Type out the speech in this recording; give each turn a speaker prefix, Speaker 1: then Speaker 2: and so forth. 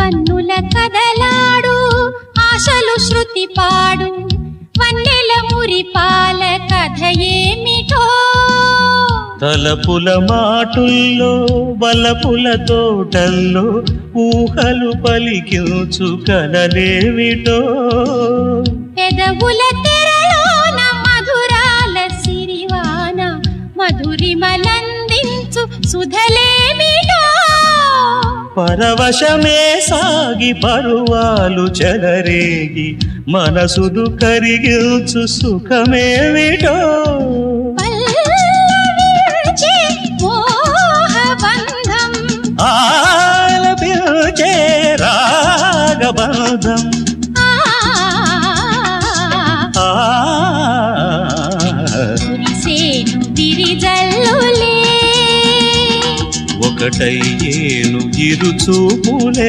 Speaker 1: కన్నుల కదలాడు ఆశలు శృతి పాడు వన్నెల మురిపాల కథ ఏమిటో
Speaker 2: తలపుల మాటుల్లో బలపుల తోటల్లో ఊహలు పలికించు కలలేమిటో
Speaker 1: పెదవుల తెరలోన మధురాల సిరివాన మధురిమలందించు సుధలేమిటో
Speaker 2: పరవశమే సాగి పరువాలు చెలరేగి మనసుదు కరిగిల్చు సుఖమేమిటో
Speaker 1: పల్లవించే మోహబంధం
Speaker 2: ఆలపించే రాగబంధం
Speaker 1: కురిసేను విరిజల్లులే
Speaker 2: ఒకటయ్యేను ఇరు చూపులే